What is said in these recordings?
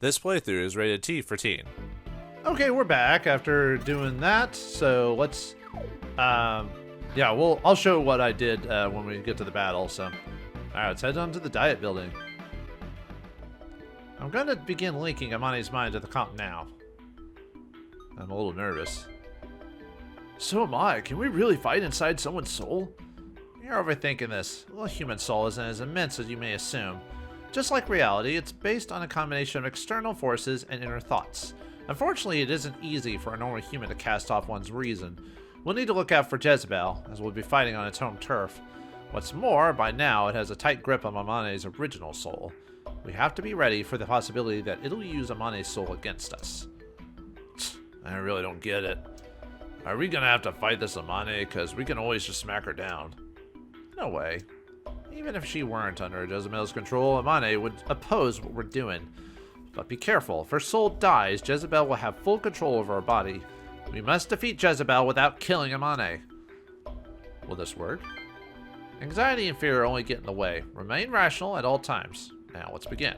This playthrough is rated T for teen. Okay, we're back after doing that. So let's, yeah, I'll show what I did when we get to the battle. So, all right, let's head on to the diet building. I'm going to begin linking Amane's mind to the comp now. I'm a little nervous. So am I. Can we really fight inside someone's soul? You're overthinking this. The human soul isn't as immense as you may assume. Just like reality, it's based on a combination of external forces and inner thoughts. Unfortunately, it isn't easy for a normal human to cast off one's reason. We'll need to look out for Jezebel, as we'll be fighting on its home turf. What's more, by now it has a tight grip on Amane's original soul. We have to be ready for the possibility that it'll use Amane's soul against us. I really don't get it. Are we gonna have to fight this Amane? Because we can always just smack her down. No way. Even if she weren't under Jezebel's control, Amane would oppose what we're doing. But be careful, if her soul dies, Jezebel will have full control over her body. We must defeat Jezebel without killing Amane. Will this work? Anxiety and fear only get in the way. Remain rational at all times. Now, let's begin.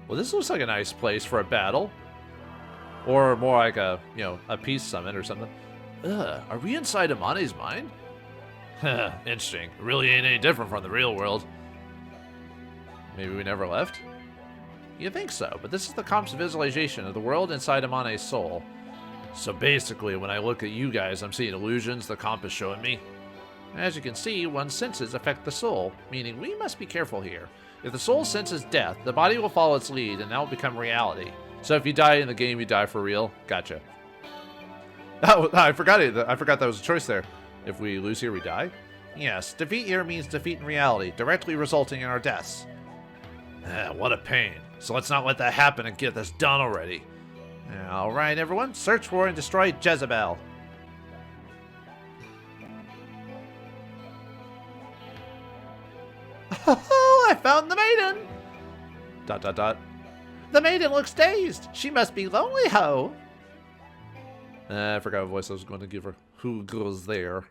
Well, this looks like a nice place for a battle. Or more like a, a peace summit or something. Are we inside Amane's mind? Interesting. It really ain't any different from the real world. Maybe we never left? You think so, but this is the comp's visualization of the world inside Amane's soul. So basically, when I look at you guys, I'm seeing illusions the comp is showing me. As you can see, one's senses affect the soul, meaning we must be careful here. If the soul senses death, the body will follow its lead, and that will become reality. So if you die in the game, you die for real. Gotcha. Oh, I forgot it. I forgot that was a choice there. If we lose here, we die? Yes, defeat here means defeat in reality, directly resulting in our deaths. What a pain. So let's not let that happen and get this done already. Alright, everyone, search for and destroy Jezebel. Oh, I found the maiden! ... The maiden looks dazed. She must be lonely, ho. I forgot what voice I was going to give her. Who goes there?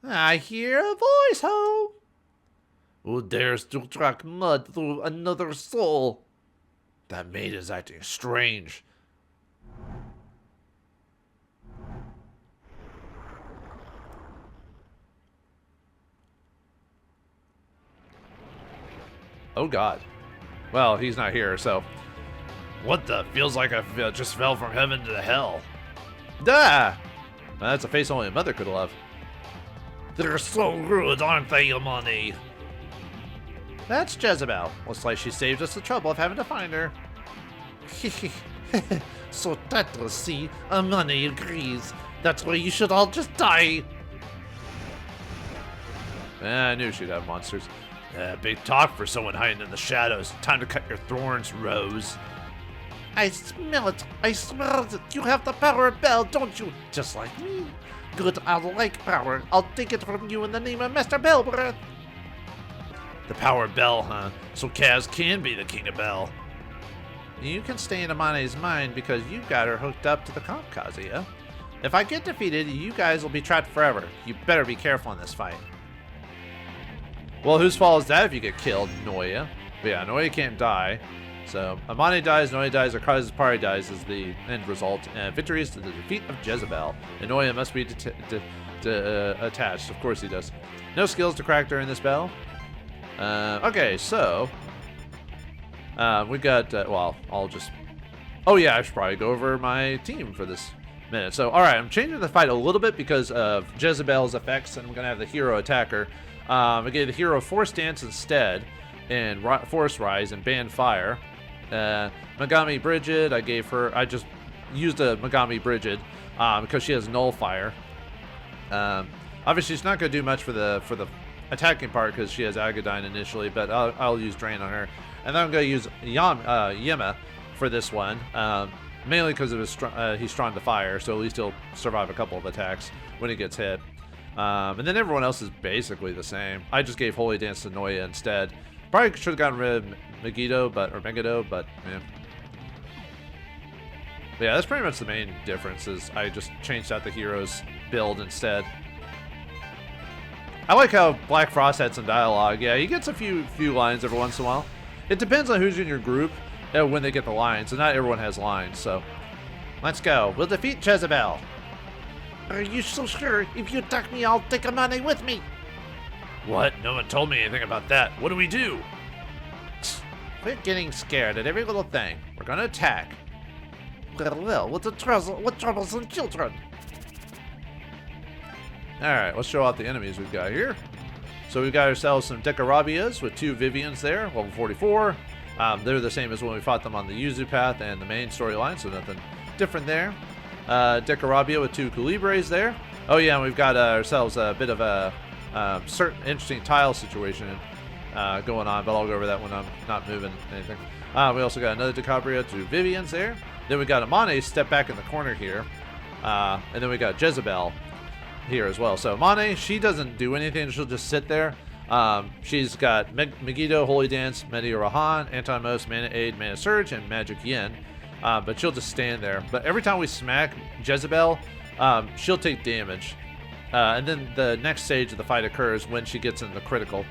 I hear a voice, ho. Who dares to track mud through another soul? That maid is acting strange. Oh god. Well, he's not here, so... What the? Feels like I just fell from heaven to hell. Duh! That's a face only a mother could love. They're so rude, aren't they, Amane? That's Jezebel. Looks like she saved us the trouble of having to find her. So that was see, Amane agrees. That's why you should all just die. I knew she'd have monsters. Big talk for someone hiding in the shadows. Time to cut your thorns, Rose. I smell it. I smell it. You have the power of Bel, don't you? Just like me. Good, I'll like power. I'll take it from you in the name of Master Belbreath. The power of Bel, huh? So Kaz can be the king of Bel. You can stay in Amane's mind because you got her hooked up to the comp, Kazuya. If I get defeated, you guys will be trapped forever. You better be careful in this fight. Well, whose fault is that if you get killed, Noya? But yeah, Noya can't die. So, Amane dies, Noya dies, or Kaz's party dies is the end result. And victory is to the defeat of Jezebel. And Noya must be attached. Of course he does. No skills to crack during this battle. Okay, so... we got... well, I'll just... Oh yeah, I should probably go over my team for this minute. So, alright, I'm changing the fight a little bit because of Jezebel's effects, and I'm going to have the hero attack her. I gave the hero Force Dance instead, and Force Rise, and Band Fire. Megami Brigid, I just used a Megami Brigid because she has Nullfire. Obviously, she's not going to do much for the attacking part because she has Agadine initially, but I'll use Drain on her. And then I'm going to use Yema for this one, mainly because he's strong to fire, so at least he'll survive a couple of attacks when he gets hit. And then everyone else is basically the same. I just gave Holy Dance to Noya instead. Probably should have gotten rid of Megiddo, but yeah. But yeah, that's pretty much the main difference is I just changed out the hero's build instead. I like how Black Frost had some dialogue. Yeah, he gets a few lines every once in a while. It depends on who's in your group when they get the lines, and not everyone has lines, so. Let's go. We'll defeat Jezebel. Are you so sure? If you attack me, I'll take Amane with me. What? No one told me anything about that. What do we do? Quit getting scared at every little thing. We're gonna attack. Well, what troublesome children? Alright, let's show off the enemies we've got here. So we've got ourselves some Dekarabias with 2 Vivians there, level 44. They're the same as when we fought them on the Yuzu path and the main storyline, so nothing different there. Dekarabia with 2 Culibres there. Oh yeah, and we've got ourselves a bit of a certain interesting tile situation going on, but I'll go over that when I'm not moving anything. We also got another Dekabria, 2 Vivians there. Then we got Amane step back in the corner here. And then we got Jezebel here as well. So Amane, she doesn't do anything. She'll just sit there. She's got Megiddo, Holy Dance, Medi Rahan, Anti-Most, Mana Aid, Mana Surge, and Magic Yin. But she'll just stand there. But every time we smack Jezebel, she'll take damage. And then the next stage of the fight occurs when she gets in the critical.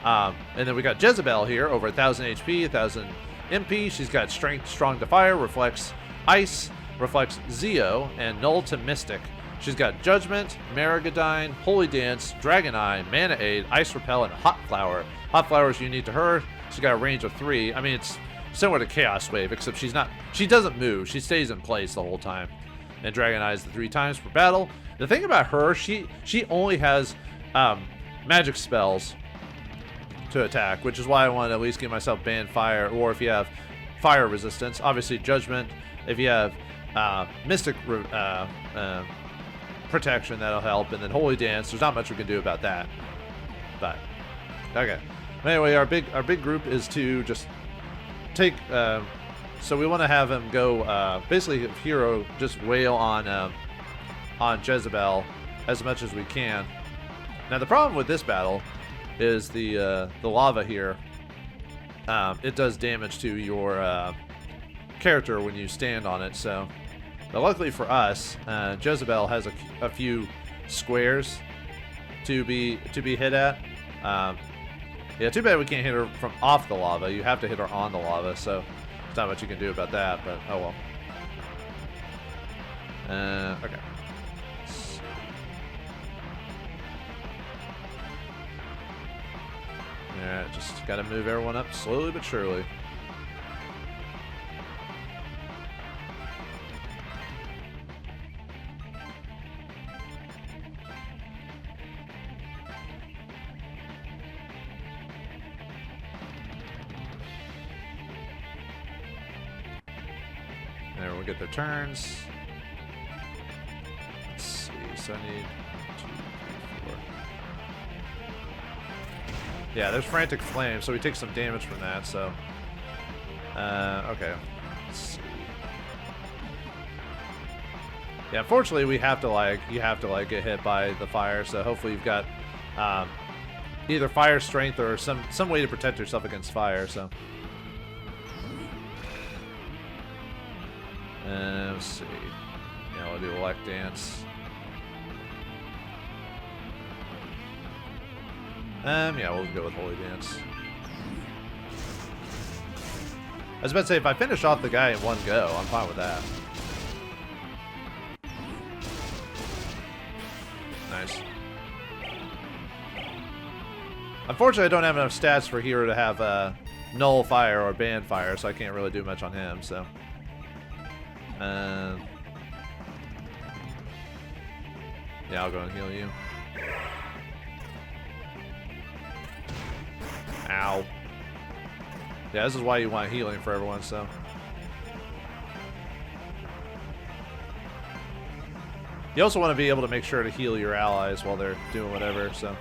And then we got Jezebel here, over 1,000 HP, 1,000 MP. She's got Strength, Strong to Fire, Reflects Ice, Reflects Zeo, and Null to Mystic. She's got Judgment, Marigadine, Holy Dance, Dragon Eye, Mana Aid, Ice Repel, and Hot Flower. Hot Flower is unique to her. She's got a range of 3. I mean, it's similar to Chaos Wave, except she doesn't move. She stays in place the whole time. And Dragon Eye is the 3 times per battle. The thing about her, she only has magic spells to attack, which is why I want to at least give myself Banned Fire, or if you have Fire Resistance, obviously Judgment. If you have Mystic Protection, that'll help, and then Holy Dance. There's not much we can do about that. But okay. Anyway, our big group is to just take. So we want to have him go. Basically, hero just wail on Jezebel as much as we can. Now the problem with this battle is the lava here. It does damage to your character when you stand on it. So. But luckily for us, Jezebel has a few squares to be hit at. Yeah, too bad we can't hit her from off the lava. You have to hit her on the lava, so there's not much you can do about that, but oh well. Okay. Alright, just gotta move everyone up slowly but surely. There, we'll get their turns. Let's see, so I need 2, 3, 4. Yeah, there's Frantic Flame, so we take some damage from that, so. Okay. Let's see. Yeah, unfortunately, you have to get hit by the fire, so hopefully you've got either fire strength or some way to protect yourself against fire, so. Let's see. Yeah, we'll do Elect Dance. Yeah, we'll go with Holy Dance. I was about to say, if I finish off the guy in one go, I'm fine with that. Nice. Unfortunately, I don't have enough stats for Hero to have Null Fire or Banned Fire, so I can't really do much on him, so. Yeah, I'll go and heal you. Ow. Yeah, this is why you want healing for everyone, so. You also want to be able to make sure to heal your allies while they're doing whatever, so.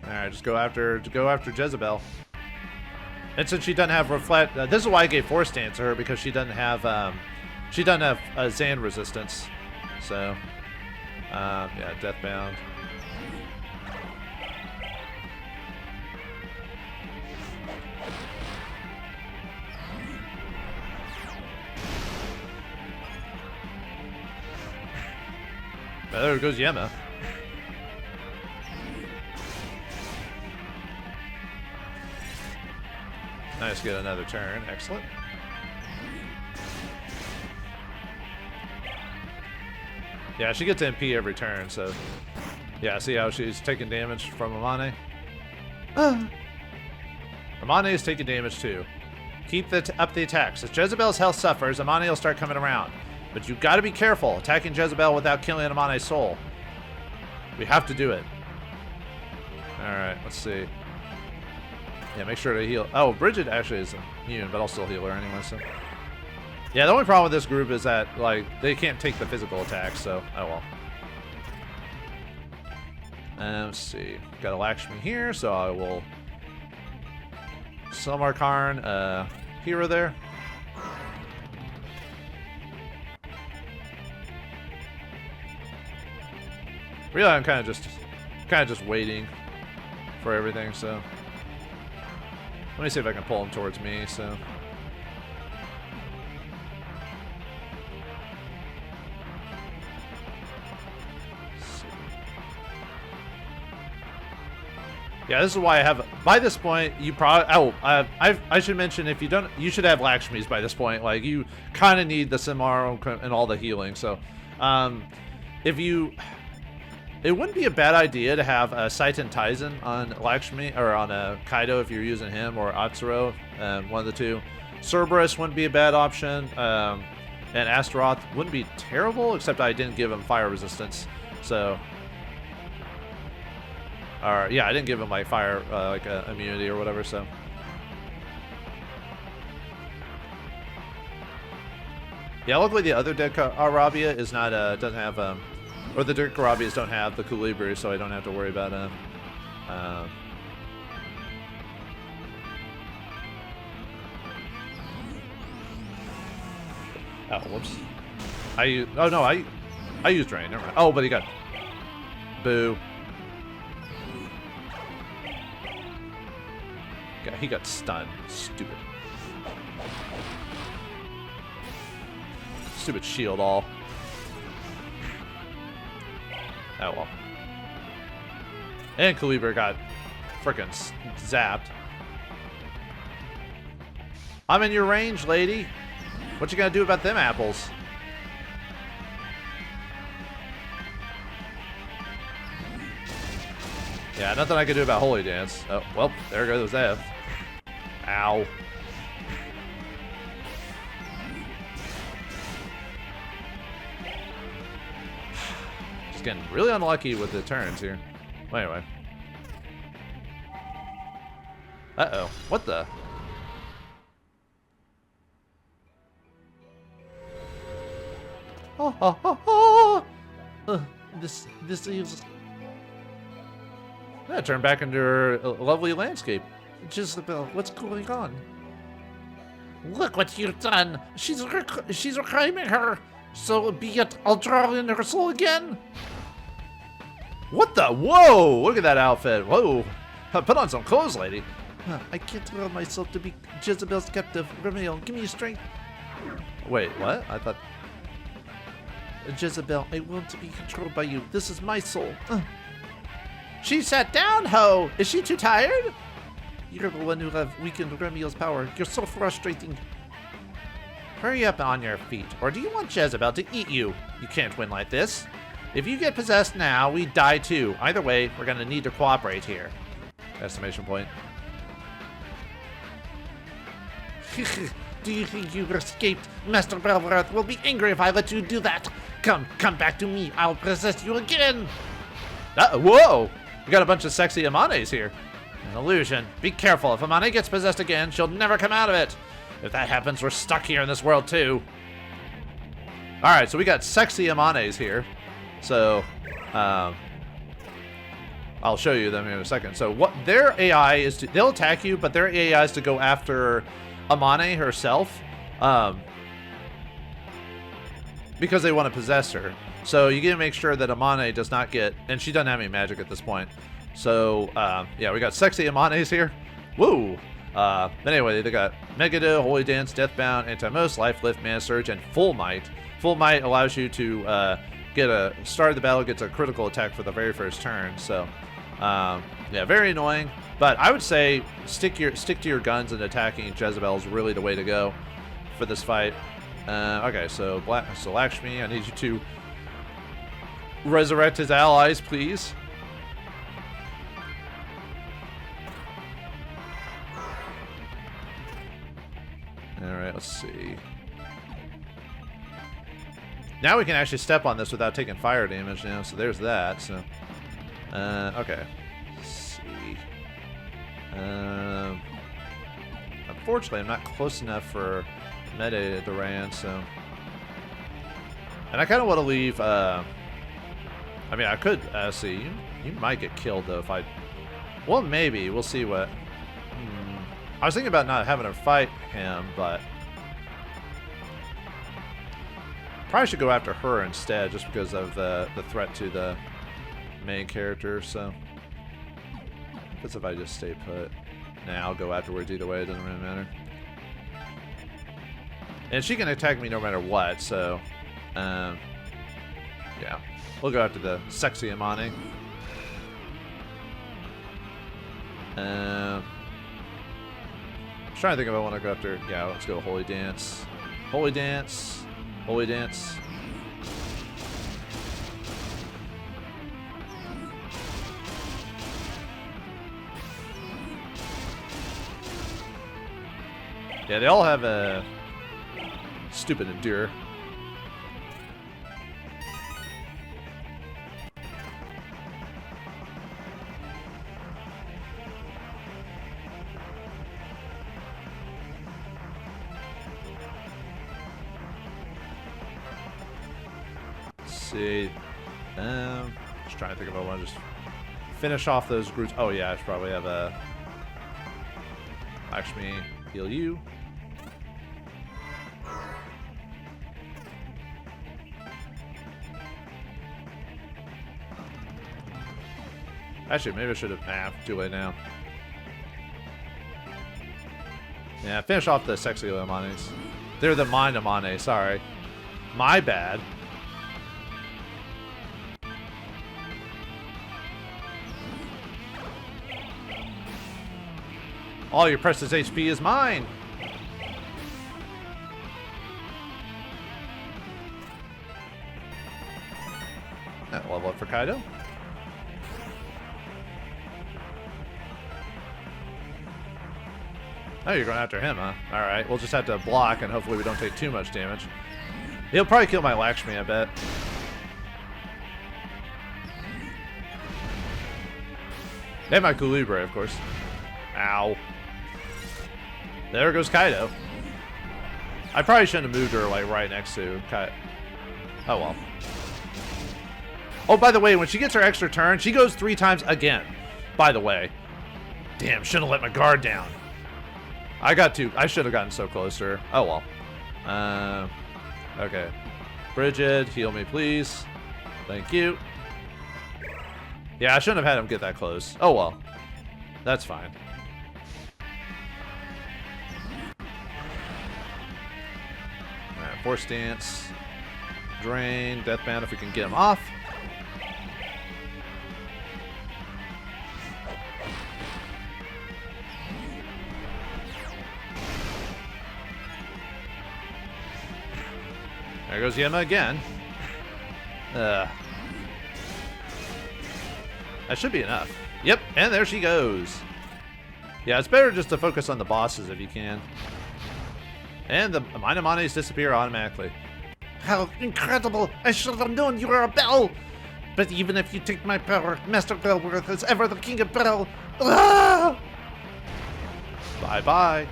Alright, just go after Jezebel. And since she doesn't have reflect, this is why I gave Force Dance to her, because she doesn't have Zan resistance. So, yeah, Deathbound. There goes Yema. Nice, get another turn. Excellent. Yeah, she gets MP every turn, so... Yeah, see how she's taking damage from Amane? Amane is taking damage too. Keep up the attacks. As Jezebel's health suffers, Amane will start coming around. But you've got to be careful attacking Jezebel without killing Amane's soul. We have to do it. Alright, let's see. Yeah, make sure to heal. Oh, Bridget actually is immune, but I'll still heal her anyway, so... Yeah, the only problem with this group is that, like, they can't take the physical attacks, so... Oh, well. Let's see. Got a Lakshmi here, so I will... Samarkarn, hero there. Really, I'm kind of just waiting for everything, so... Let me see if I can pull him towards me, so... Yeah, this is why I have. By this point, you probably. Oh, I should mention if you don't, you should have Lakshmis by this point. Like you kind of need the Samaro and all the healing. So, if you, it wouldn't be a bad idea to have Saitan Taizen on Lakshmi or on Kaido if you're using him or Atsuro, one of the two. Cerberus wouldn't be a bad option, and Astaroth wouldn't be terrible, except I didn't give him fire resistance. So. Or, yeah, I didn't give him like fire, immunity or whatever, so. Yeah, luckily the other dead Arabia is not, doesn't have, or the dead Arabias don't have the Colibri, so I don't have to worry about, oh, whoops. I used Drain, never mind. Oh, but he got, boo. He got stunned. Stupid. Stupid shield all. Oh well. And Kaliber got frickin' zapped. I'm in your range, lady. What you gonna do about them apples? Yeah, nothing I can do about Holy Dance. Oh, well, there goes F. Ow. Just getting really unlucky with the turns here. Well, anyway. Uh-oh. What the? This is... Yeah, turn back into her lovely landscape. Jezebel, what's going on? Look what you've done. She's reclaiming her. So be it, I'll draw in her soul again. What the? Whoa! Look at that outfit. Whoa. Put on some clothes, lady. I can't allow myself to be Jezebel's captive. Referral, give me your strength. Wait, what? I thought... Jezebel, I want to be controlled by you. This is my soul. She sat down, ho! Is she too tired? You're the one who have weakened Remio's power. You're so frustrating. Hurry up on your feet, or do you want Jezebel to eat you? You can't win like this. If you get possessed now, we die too. Either way, we're gonna need to cooperate here. Estimation point. Do you think you've escaped? Master Belverath will be angry if I let you do that. Come back to me. I'll possess you again. Whoa! We got a bunch of sexy Amanes here. An illusion. Be careful. If Amane gets possessed again, she'll never come out of it. If that happens, we're stuck here in this world too. Alright, so we got sexy Amanes here. So, I'll show you them in a second. So what their AI is to, they'll attack you, but their AI is to go after Amane herself. Because they want to possess her. So you gotta make sure that Amane does not get, and she doesn't have any magic at this point. So, yeah, we got sexy Amanes here. Woo! But anyway, they got Megado, Holy Dance, Deathbound, Anti-Most, Life Lift, Mana Surge, and Full Might. Full Might allows you to start of the battle gets a critical attack for the very first turn. So, yeah, very annoying. But I would say stick to your guns, and attacking Jezebel is really the way to go for this fight. Okay, so Lakshmi, I need you to resurrect his allies, please. Alright, let's see. Now we can actually step on this without taking fire damage now, so there's that. So, okay. Let's see. Unfortunately, I'm not close enough for Meta Duran, so. And I kind of want to leave. I mean, I could see. You might get killed though if I. Well, maybe we'll see what. I was thinking about not having to fight him, but probably should go after her instead, just because of the threat to the main character. So, because if I just stay put, I'll go afterwards either way. It doesn't really matter. And she can attack me no matter what. So, yeah, we'll go after the sexy Amani. I'm trying to think if I want to go after. Yeah, let's go Holy Dance. Holy Dance. Holy Dance. Yeah, they all have a stupid endure. See, just trying to think if I want to just finish off those groups. Oh yeah, I should probably have a Lakshmi heal you. Actually, maybe I should have. Too late now. Yeah, finish off the sexy Amanes. They're the mind Amane. Sorry, my bad. All your precious HP is mine. Level up for Kaido. Oh, you're going after him, huh? Alright, we'll just have to block and hopefully we don't take too much damage. He'll probably kill my Lakshmi, I bet. And my Colubre, of course. Ow. There goes Kaido. I probably shouldn't have moved her like right next to Kaido. Oh well. Oh, by the way, when she gets her extra turn, she goes 3 times again. By the way. Damn, shouldn't have let my guard down. I should have gotten so close to her. Oh well. Okay. Bridget, heal me please. Thank you. Yeah, I shouldn't have had him get that close. Oh well. That's fine. Alright, Force Dance. Drain. Deathbound if we can get him off. There goes Yema again. That should be enough. Yep, and there she goes. Yeah, it's better just to focus on the bosses if you can. And the Minamanes disappear automatically. How incredible! I should have known you were a Bel! But even if you take my power, Master Belworth is ever the King of Bel. Ah! Bye-bye.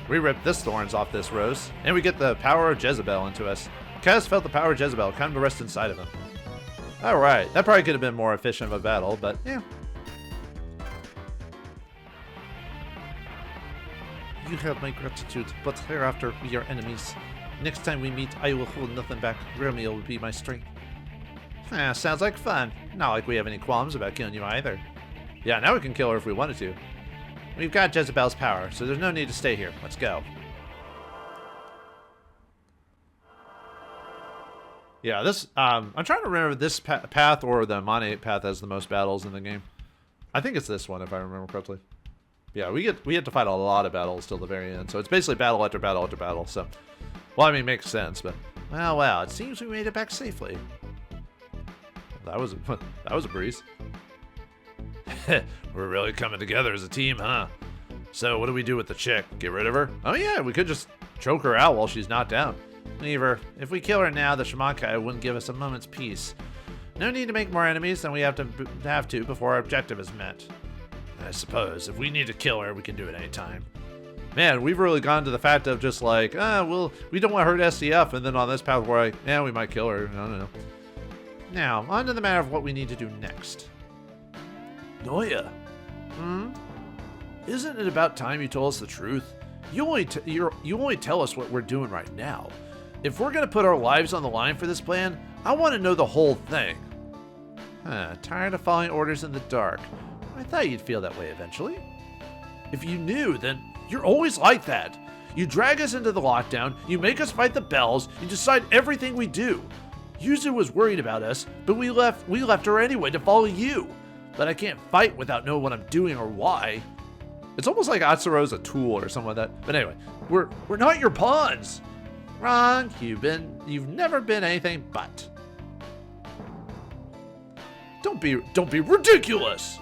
We rip this thorns off this rose, and we get the power of Jezebel into us. Kaz felt the power of Jezebel come to rest inside of him. Alright, that probably could have been more efficient of a battle, but yeah. You have my gratitude, but hereafter we are enemies. Next time we meet, I will hold nothing back. Romeo will be my strength. Sounds like fun. Not like we have any qualms about killing you either. Yeah, now we can kill her if we wanted to. We've got Jezebel's power, so there's no need to stay here. Let's go. Yeah, this I'm trying to remember this path or the Mane path has the most battles in the game. I think it's this one if I remember correctly. Yeah, we get to fight a lot of battles till the very end, so it's basically battle after battle after battle. So, well, I mean, makes sense, but well, it seems we made it back safely. That was a breeze. We're really coming together as a team, huh? So, what do we do with the chick? Get rid of her? Oh yeah, we could just choke her out while she's not down. Leave her. If we kill her now, the Shamankai wouldn't give us a moment's peace. No need to make more enemies than we have to before our objective is met. I suppose. If we need to kill her, we can do it anytime. Man, we've really gone to the fact of just like, we don't want to hurt SDF, and then on this path we're like, yeah, we might kill her. I don't know. Now, on to the matter of what we need to do next. Noya. Isn't it about time you told us the truth? You only tell us what we're doing right now. If we're going to put our lives on the line for this plan, I want to know the whole thing. Tired of following orders in the dark. I thought you'd feel that way eventually. If you knew, then you're always like that. You drag us into the lockdown, you make us fight the bels, you decide everything we do. Yuzu was worried about us, but we left her anyway to follow you. But I can't fight without knowing what I'm doing or why. It's almost like Atsuro's a tool or something like that. But anyway, we're not your pawns. Wrong. You've never been anything but. Don't be ridiculous.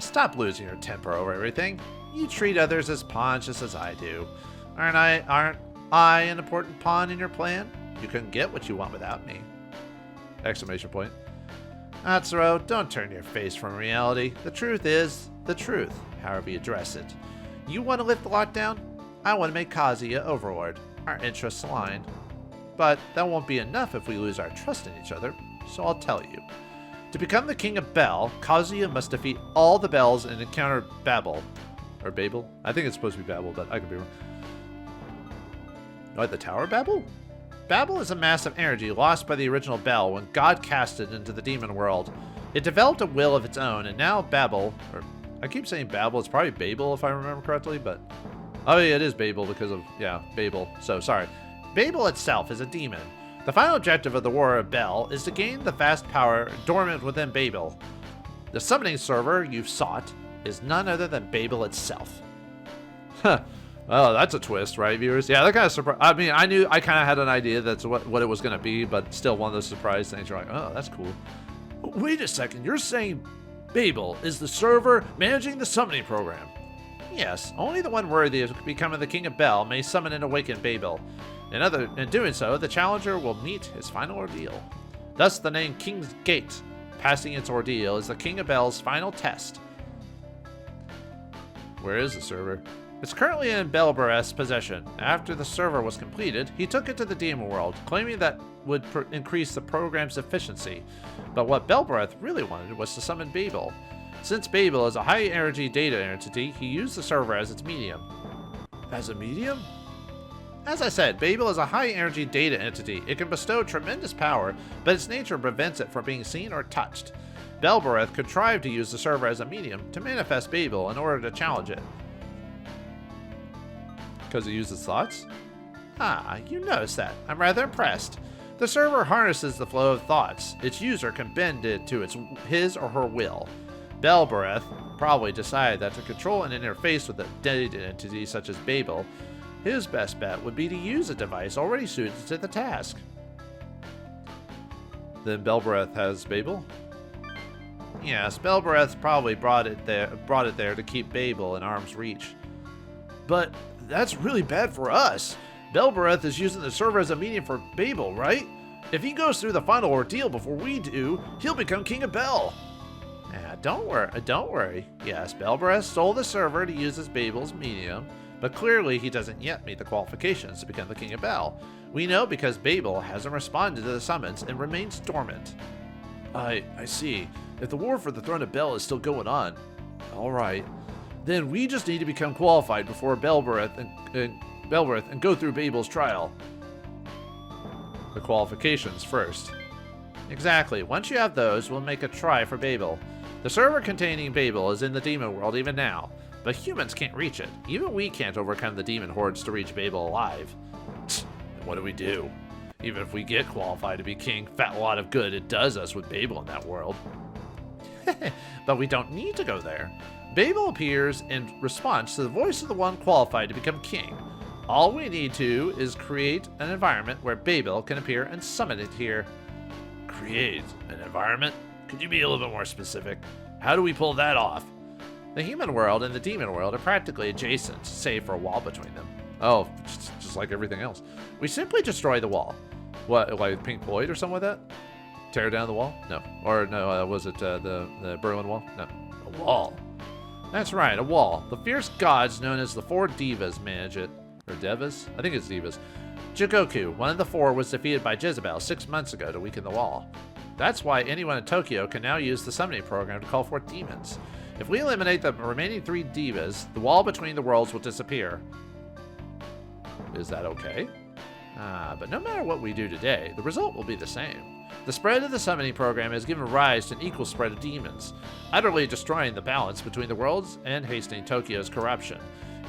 Stop losing your temper over everything. You treat others as pawns just as I do. Aren't I an important pawn in your plan? You couldn't get what you want without me. Exclamation point. Atsuro, don't turn your face from reality. The truth is the truth, however you address it. You want to lift the lockdown? I want to make Kazuya overlord. Our interests align. But that won't be enough if we lose our trust in each other, so I'll tell you. To become the king of Bel, Kazuya must defeat all the bels and encounter Babel. Or Babel? I think it's supposed to be Babel, but I could be wrong. What, the Tower of Babel? Babel is a mass of energy lost by the original Bel when God cast it into the demon world. It developed a will of its own, and now Babel, or I keep saying Babel, it's probably Babel if I remember correctly, but oh yeah, it is Babel because of, Babel, so sorry. Babel itself is a demon. The final objective of the War of Bel is to gain the vast power dormant within Babel. The summoning server you've sought is none other than Babel itself. Huh. Oh, that's a twist, right, viewers? Yeah, that kind of surprised. I mean, I kind of had an idea that's what it was going to be, but still one of those surprise things. You're like, oh, that's cool. Wait a second. You're saying Babel is the server managing the summoning program? Yes, only the one worthy of becoming the king of Bel may summon and awaken Babel. In doing so, the challenger will meet his final ordeal. Thus, the name King's Gate, passing its ordeal, is the king of Bel's final test. Where is the server? It's currently in Belbareth's possession. After the server was completed, he took it to the demon world, claiming that would increase the program's efficiency. But what Belbareth really wanted was to summon Babel. Since Babel is a high-energy data entity, he used the server as its medium. As a medium? As I said, Babel is a high-energy data entity. It can bestow tremendous power, but its nature prevents it from being seen or touched. Belbareth contrived to use the server as a medium to manifest Babel in order to challenge it. Because it uses thoughts? You noticed that. I'm rather impressed. The server harnesses the flow of thoughts. Its user can bend it to his or her will. Belbareth probably decided that to control and interface with a data entity such as Babel, his best bet would be to use a device already suited to the task. Then Belbareth has Babel? Yes, Belbareth probably brought it there to keep Babel in arm's reach. But that's really bad for us. Belbareth is using the server as a medium for Babel, right? If he goes through the final ordeal before we do, he'll become King of Bel. Don't worry. Yes, Belbareth stole the server to use as Babel's medium, but clearly he doesn't yet meet the qualifications to become the King of Bel. We know because Babel hasn't responded to the summons and remains dormant. I see. If the war for the throne of Bel is still going on, alright, then we just need to become qualified before Belbareth and go through Babel's trial. The qualifications first. Exactly. Once you have those, we'll make a try for Babel. The server containing Babel is in the demon world even now, but humans can't reach it. Even we can't overcome the demon hordes to reach Babel alive. What do we do? Even if we get qualified to be king, fat lot of good it does us with Babel in that world. But we don't need to go there. Babel appears in response to the voice of the one qualified to become king. All we need to is create an environment where Babel can appear and summon it here. Create an environment? Could you be a little bit more specific? How do we pull that off? The human world and the demon world are practically adjacent, save for a wall between them. Oh, just like everything else. We simply destroy the wall. What, like Pink Floyd or something like that? Tear down the wall? No. Or no, was it the Berlin Wall? No. A wall. That's right, a wall. The fierce gods known as the Four Divas manage it. Or Devas? I think it's Divas. Jigoku, one of the four, was defeated by Jezebel 6 months ago to weaken the wall. That's why anyone in Tokyo can now use the summoning program to call forth demons. If we eliminate the remaining 3 divas, the wall between the worlds will disappear. Is that okay? But no matter what we do today, the result will be the same. The spread of the summoning program has given rise to an equal spread of demons, utterly destroying the balance between the worlds and hastening Tokyo's corruption.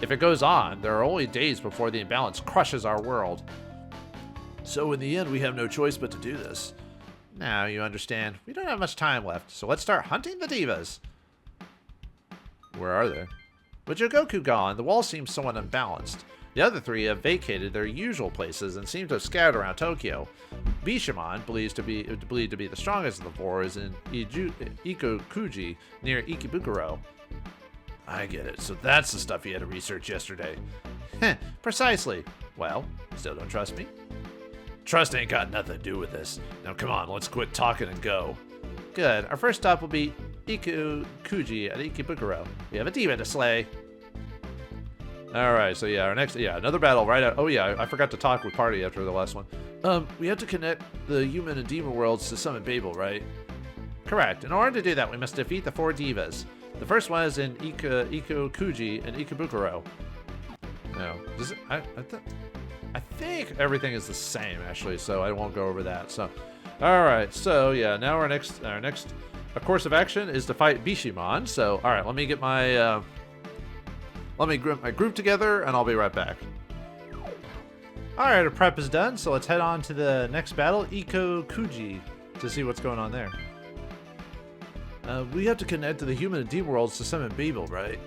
If it goes on, there are only days before the imbalance crushes our world. So in the end, we have no choice but to do this. Now you understand. We don't have much time left, so let's start hunting the divas. Where are they? With Jigoku gone, the wall seems somewhat unbalanced. The other 3 have vacated their usual places and seem to have scattered around Tokyo. Bishamon, believed to be the strongest of the 4, is in Ikokuji near Ikebukuro. I get it. So that's the stuff you had to research yesterday. Precisely. Well, still don't trust me? Trust ain't got nothing to do with this. Now come on, let's quit talking and go. Good. Our first stop will be Ikokuji at Ikebukuro. We have a demon to slay. Alright, so yeah, our next, another battle right out. Oh yeah, I forgot to talk with Party after the last one. We have to connect the human and demon worlds to summon Babel, right? Correct. In order to do that, we must defeat the 4 divas. The first one is in Ikokuji and Ikebukuro. No, does it, I think everything is the same actually, so I won't go over that. So, all right. So yeah, now our next course of action is to fight Bishamon. So all right, let me get my group my group together, and I'll be right back. All right, our prep is done, so let's head on to the next battle, Ikokuji, to see what's going on there. We have to connect to the human and demon worlds to summon Babel, right?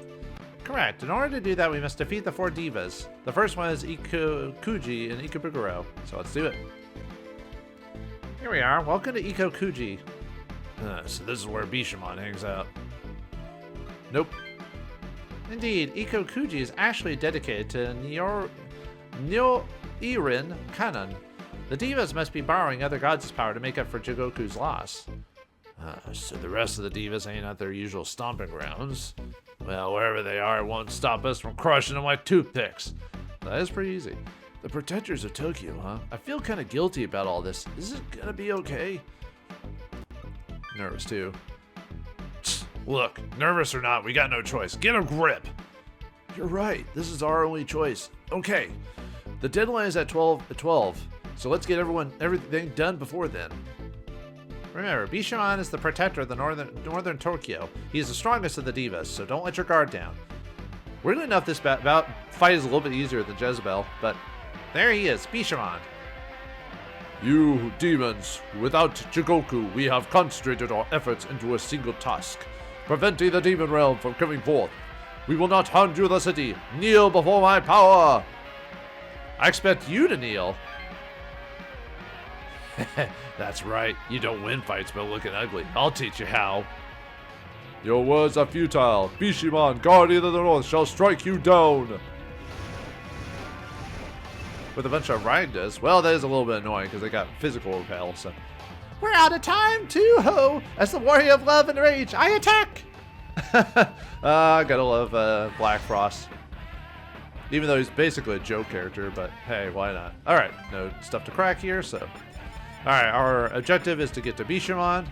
Correct. In order to do that, we must defeat the 4 divas. The first one is Ikokuji and Ikebukuro. So let's do it. Here we are. Welcome to Ikokuji. So this is where Bishamon hangs out. Nope. Indeed, Ikokuji is actually dedicated to Nyo-Irin Kanon. The divas must be borrowing other gods' power to make up for Jigoku's loss. So the rest of the divas ain't at their usual stomping grounds. Well, wherever they are, it won't stop us from crushing them like toothpicks. That is pretty easy. The protectors of Tokyo, huh? I feel kind of guilty about all this. Is it gonna be okay? Nervous too. Look, nervous or not, we got no choice. Get a grip. You're right. This is our only choice. Okay. The deadline is at 12, so let's get everything done before then. Remember, Bishamon is the protector of the northern Tokyo. He is the strongest of the divas, so don't let your guard down. Weirdly enough, this fight is a little bit easier than Jezebel, but there he is, Bishamon. You demons, without Jigoku, we have concentrated our efforts into a single task, preventing the demon realm from coming forth. We will not hand you the city. Kneel before my power. I expect you to kneel. That's right. You don't win fights by looking ugly. I'll teach you how. Your words are futile. Bishamon, guardian of the north, shall strike you down. With a bunch of Ryandas. Well, that is a little bit annoying because they got physical repel, so. We're out of time, too, ho! As the warrior of love and rage, I attack! Gotta love Black Frost. Even though he's basically a joke character, but hey, why not? Alright, no stuff to crack here, so. Alright, our objective is to get to Bishamon.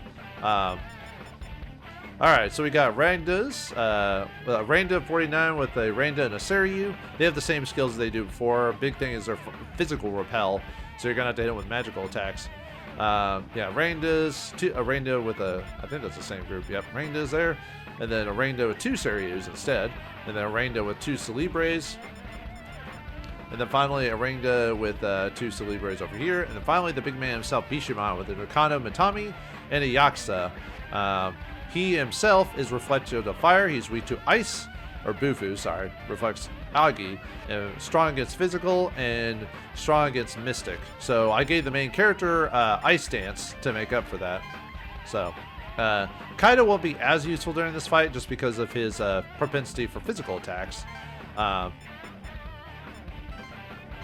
Alright, so we got Rangdas. Rangda 49 with a Rangda and a Seiryu. They have the same skills as they do before. Big thing is their physical repel, so you're gonna have to hit them with magical attacks. Yeah, Rangdas, a Rangda with a, I think that's the same group. Yep, Rangda's there. And then a Rangda with 2 Seiryus instead. And then a Rangda with 2 Celebres. And then finally, Aringa with 2 Celebres over here. And then finally, the big man himself, Bishamon, with a Nakano Mitami and a Yakuza. He himself is reflective of fire. He's weak to ice, or Bufu, sorry, reflects Agi. Strong against physical and strong against mystic. So I gave the main character Ice Dance to make up for that. So Kaido won't be as useful during this fight just because of his propensity for physical attacks.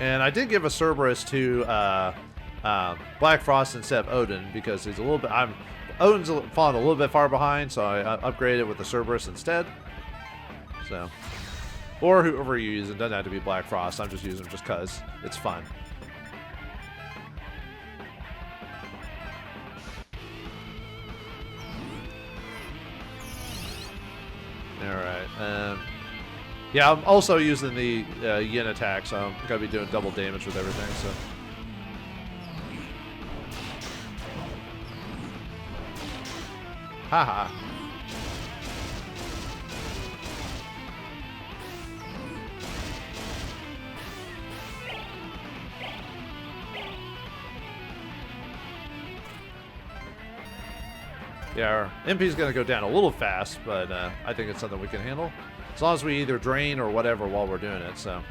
And I did give a Cerberus to Black Frost instead of Odin because he's a little bit. Odin's fallen a little bit far behind, so I upgraded with the Cerberus instead. So, or whoever you use, it doesn't have to be Black Frost. I'm just using him just cause it's fun. All right. Yeah, I'm also using the yin attack, so I'm gonna be doing double damage with everything. So. Haha. Yeah, our MP's gonna go down a little fast, but I think it's something we can handle. As long as we either drain or whatever while we're doing it, so.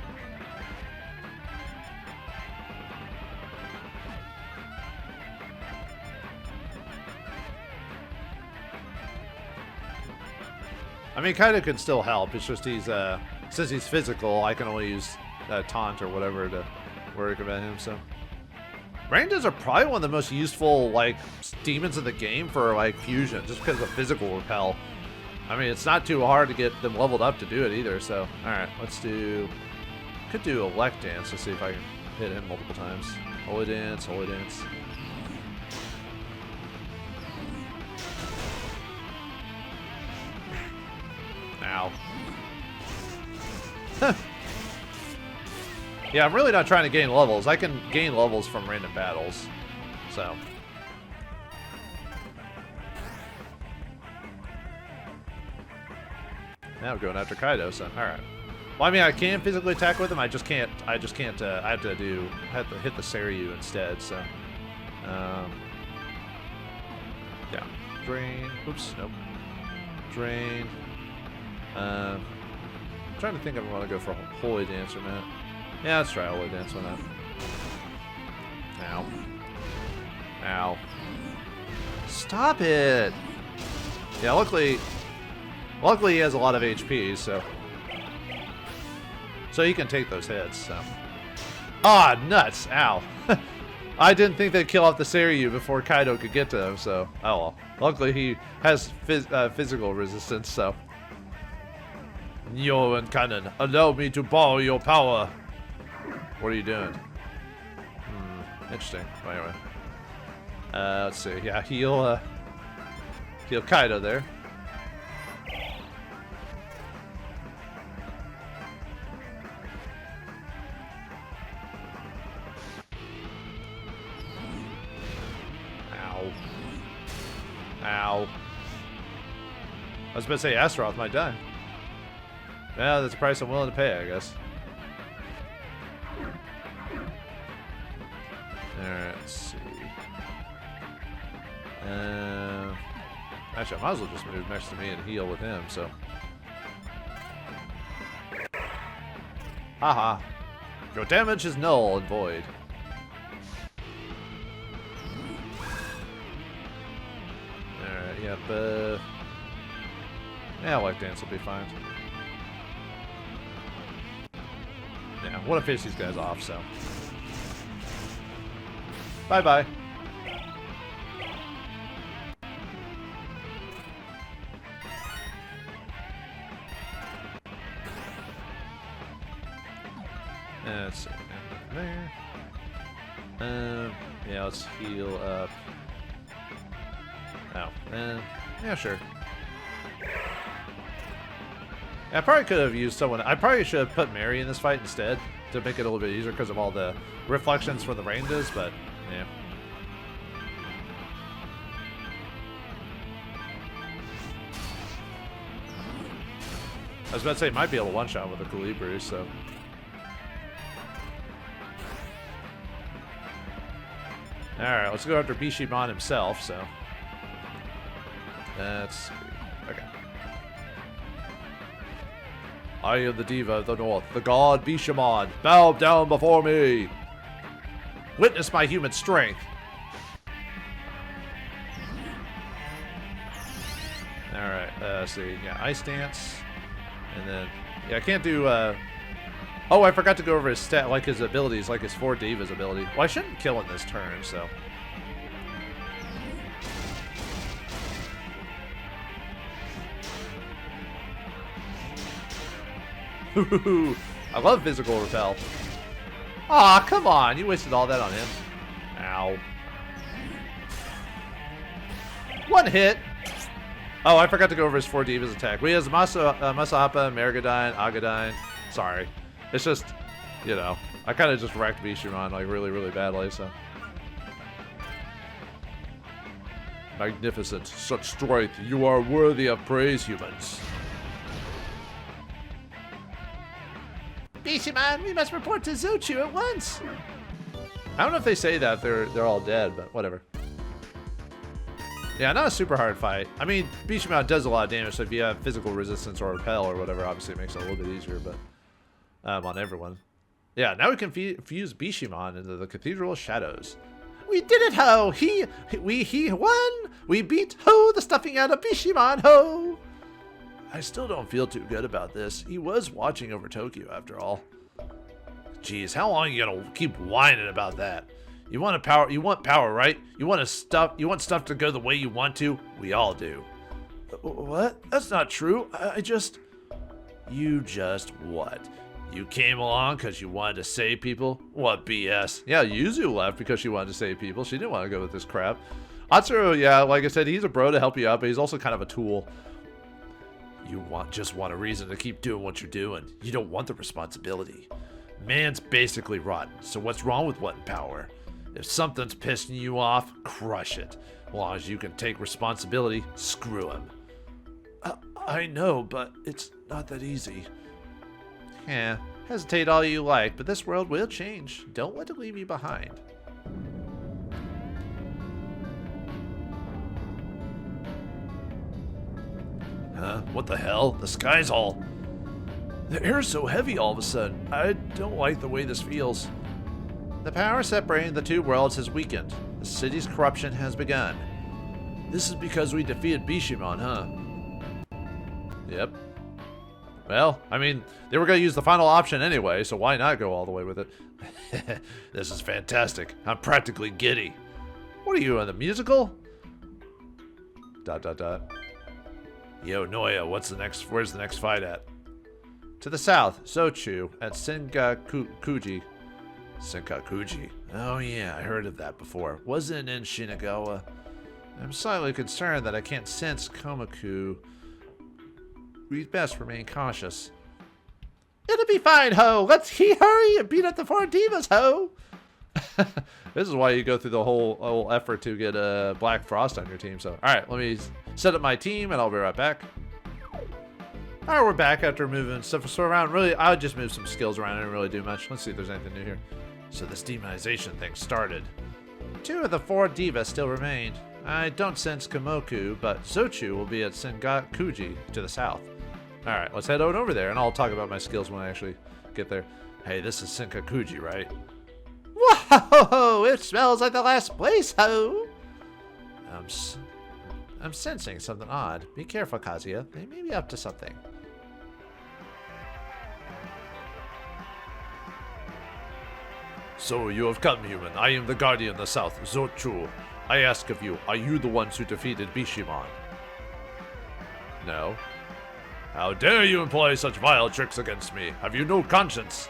I mean, Kaido can still help. It's just he's, since he's physical, I can only use taunt or whatever to work about him, so. Randas are probably one of the most useful, like, demons in the game for, like, fusion, just because of physical repel. I mean, it's not too hard to get them leveled up to do it either, so. Alright, let's do... Could do Elect Dance to see if I can hit him multiple times. Holy Dance, Holy Dance. Ow. Yeah, I'm really not trying to gain levels. I can gain levels from random battles, so. Now we're going after Kaido, so alright. Well, I mean, I can physically attack with him, I have to hit the Seiryu instead, so. Yeah. Drain, oops, nope. Drain. I'm trying to think if I want to go for a Holy Dance or not. Yeah, let's try a Holy Dance on that. Ow. Ow. Stop it! Yeah, luckily he has a lot of HP, so he can take those hits, so. Ah, nuts! Ow. I didn't think they'd kill off the Seiryu before Kaido could get to him, so. Oh well. Luckily he has physical resistance, so. Yo and Cannon, allow me to borrow your power. What are you doing? Interesting. Well, anyway. Let's see. Yeah, heal Kaido there. Ow. Ow. I was about to say Astaroth might die. Yeah, that's a price I'm willing to pay, I guess. Alright, let's see. Actually, I might as well just move next to me and heal with him, so. Haha. Your damage is null and void. Alright, yep, yeah, Like Dance will be fine. Yeah, I want to finish these guys off, so. Bye-bye. Let's see. There. Yeah, let's heal up. Oh, yeah, sure. I probably could have used someone. I probably should have put Mary in this fight instead to make it a little bit easier because of all the reflections from the ranges, but yeah. I was about to say, might be able to one-shot with a Colibri, so. Alright, let's go after Bishamon himself, so. Let's see. Okay. I am the diva of the north, the god Bishamon. Bow down before me. Witness my human strength. Alright, let's see. Yeah, Ice Dance. And then, yeah, I can't do, oh, I forgot to go over his stat, like his abilities, like his 4 divas ability. Well, I shouldn't kill in this turn, so. I love physical repel. Aw, come on. You wasted all that on him. Ow. 1 hit. Oh, I forgot to go over his 4 divas attack. We has Masahapa, Maragadine, Agadine. Sorry. It's just, you know, I kind of just wrecked Bishamon like really, really badly, so. Magnificent. Such strength. You are worthy of praise, humans. Bishamon, we must report to Zochu at once. I don't know if they say that they're all dead, but whatever. Yeah, not a super hard fight. I mean, Bishamon does a lot of damage, so if you have physical resistance or repel or whatever, obviously it makes it a little bit easier, but on everyone. Yeah, now we can fuse Bishamon into the Cathedral of Shadows. We did it, ho! He won! We beat, ho, the stuffing out of Bishamon, ho! I still don't feel too good about this. He was watching over Tokyo after all. Jeez, how long are you gonna keep whining about that? You want power, right? You want stuff to go the way you want to? We all do. What? That's not true. You just what? You came along because you wanted to save people? What BS? Yeah, Yuzu left because she wanted to save people. She didn't want to go with this crap. Atsuru, yeah, like I said, he's a bro to help you out, but he's also kind of a tool. You just want a reason to keep doing what you're doing. You don't want the responsibility. Man's basically rotten, so what's wrong with wanting power? If something's pissing you off, crush it. As long as you can take responsibility, screw him. I know, but it's not that easy. Yeah, hesitate all you like, but this world will change. Don't let it leave you behind. Huh? What the hell? The sky's all... The air's so heavy all of a sudden. I don't like the way this feels. The power separating the two worlds has weakened. The city's corruption has begun. This is because we defeated Bishamon, huh? Yep. Well, I mean, they were going to use the final option anyway, so why not go all the way with it? This is fantastic. I'm practically giddy. What are you, in the musical? ... Yo, Noya, where's the next fight at? To the south, Sochu, at Senkakuji. Senkakuji? Oh yeah, I heard of that before. Wasn't it in Shinagawa? I'm slightly concerned that I can't sense Komaku. We'd best remain cautious. It'll be fine, ho! Let's hurry and beat up the 4 divas, ho! This is why you go through the whole effort to get Black Frost on your team. So, alright, let me set up my team and I'll be right back. Alright, we're back after moving stuff around. Really, I would just move some skills around. I didn't really do much. Let's see if there's anything new here. So this demonization thing started. 2 of the 4 divas still remain. I don't sense Komoku, but Zochu will be at Sengakuji to the south. Alright, let's head on over there, and I'll talk about my skills when I actually get there. Hey, this is Senkakuji, right? Whoa! It smells like the last place, ho! I'm sensing something odd. Be careful, Kazuya. They may be up to something. So you have come, human. I am the guardian of the south, Zochu. I ask of you, are you the ones who defeated Bishamon? No. How dare you employ such vile tricks against me? Have you no conscience?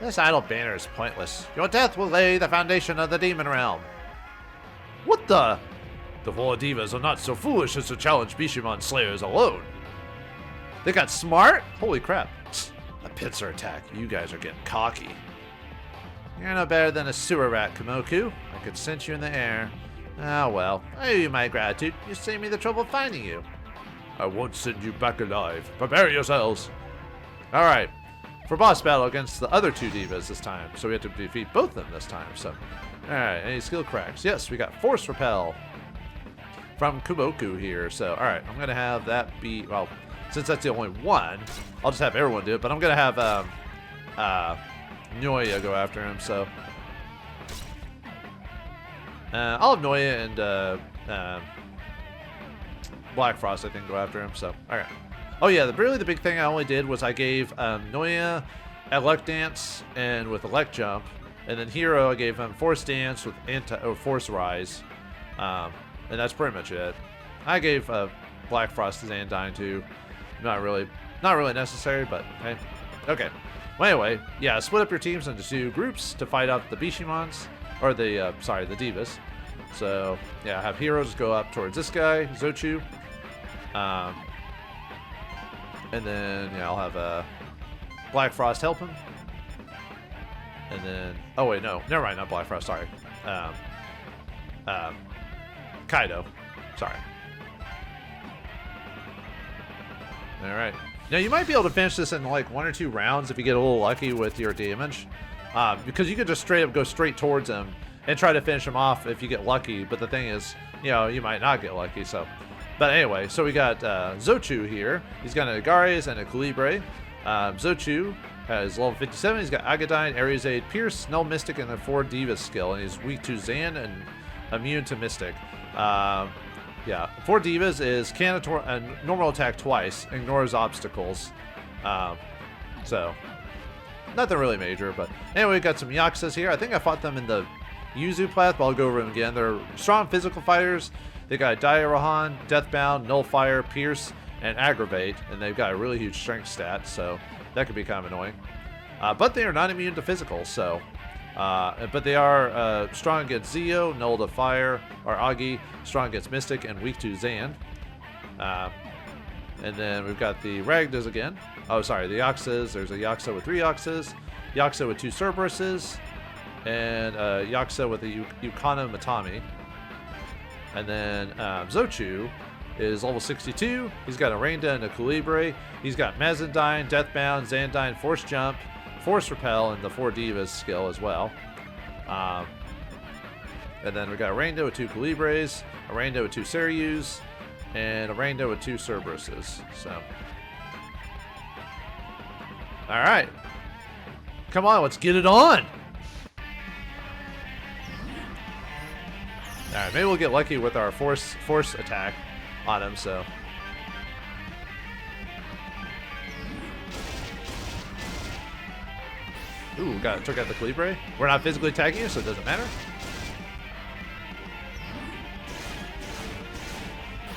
This idle banner is pointless. Your death will lay the foundation of the demon realm. What the? The 4 divas are not so foolish as to challenge Bishamon's slayers alone. They got smart? Holy crap. A pincer attack. You guys are getting cocky. You're no better than a sewer rat, Komoku. I could sense you in the air. Ah, well. I owe you my gratitude. You saved me the trouble of finding you. I won't send you back alive. Prepare yourselves. Alright. for boss battle against the other 2 divas this time. So we have to defeat both of them this time. So, alright, any skill cracks? Yes, we got Force Repel from Kuboku here. So, alright, I'm going to have that be, well, since that's the only one, I'll just have everyone do it. But I'm going to have Noya go after him. So, I'll have Noya and Black Frost, I think, go after him. So, alright. Oh yeah, really the big thing I only did was I gave Noya Elect Dance and with Elect Jump, and then Hero I gave him Force Dance with Force Rise, and that's pretty much it. I gave Black Frost his Andyne too. Not really necessary, but hey, okay. Well, anyway, yeah, split up your teams into 2 groups to fight out the Bishimons, or the the Divas. So yeah, have Heroes go up towards this guy, Zochu. And then, yeah, I'll have Black Frost help him. And then, oh wait, no, never mind, not Black Frost, sorry. Kaido, sorry. Alright. Now you might be able to finish this in like 1 or 2 rounds if you get a little lucky with your damage. Because you could just straight up go straight towards him and try to finish him off if you get lucky. But the thing is, you know, you might not get lucky, so. But anyway, so we got Zochu here. He's got an Agares and a Calibre. Zochu has level 57. He's got Agadine, Aries Aid, Pierce, Null Mystic, and a 4 Divas skill. And he's weak to Zan and immune to Mystic. Yeah, 4 Divas is normal attack twice, ignores obstacles. So, nothing really major. But anyway, we got some Yakuza's here. I think I fought them in the Yuzu path, but I'll go over them again. They're strong physical fighters. They got Diarahan, Deathbound, Nullfire, Pierce, and Aggravate, and they've got a really huge strength stat, so that could be kind of annoying. But they are not immune to physical, so. But they are strong against Zio, null to Fire, or Agi, strong against Mystic, and weak to Zan. And then we've got the Ragdas again. Oh, sorry, the Yakuza's. There's a Yakuza with 3 Yakuza's, Yakuza with 2 Cerberuses, and Yakuza with a Yukano Matami. And then Zochu is level 62. He's got a Rainda and a Calibre. He's got Mazandine, Deathbound, Zandine, Force Jump, Force Repel, and the 4 Divas skill as well. And then we got a Rainda with 2 Calibres, a Rainda with 2 Seryus, and a Rainda with 2 Cerberuses. So, all right, come on, let's get it on. All right, maybe we'll get lucky with our force attack on him. So, ooh, took out the Calibre. We're not physically attacking you, so it doesn't matter.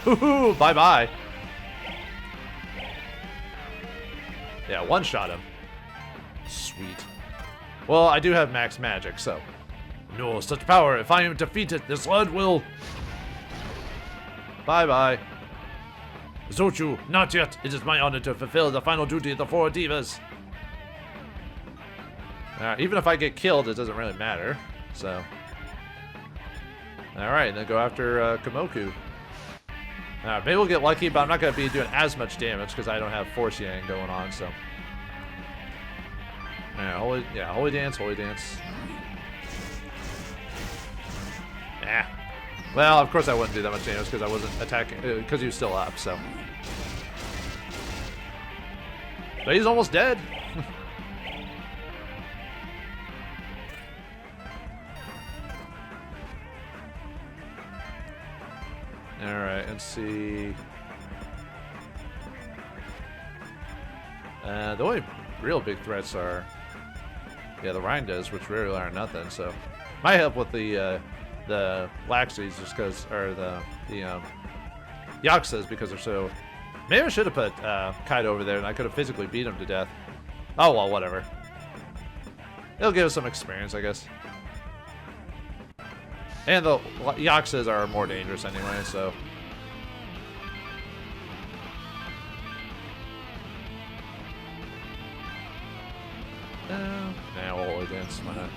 Hoo-hoo, bye-bye. Yeah, one-shot him. Sweet. Well, I do have max magic, so. No, such power. If I am defeated, this lad will. Bye-bye. Zochu, not yet. It is my honor to fulfill the final duty of the 4 Divas. Even if I get killed, it doesn't really matter. So. Alright, then go after Komoku. Maybe we'll get lucky, but I'm not going to be doing as much damage because I don't have Force Yang going on, so. Holy Dance, Holy Dance. Well, of course I wouldn't do that much damage because I wasn't attacking, because he was still up, so. But he's almost dead. Alright, let's see. The only real big threats are, the Rhindas, which really are nothing, so. Might help with the Laxies just because, or the Yakuza's because they're so. Maybe I should have put Kaido over there and I could have physically beat him to death. Oh well, whatever. It'll give us some experience, I guess. And the Yakuza's are more dangerous anyway, so. Nah, we'll Holy Dance, why not?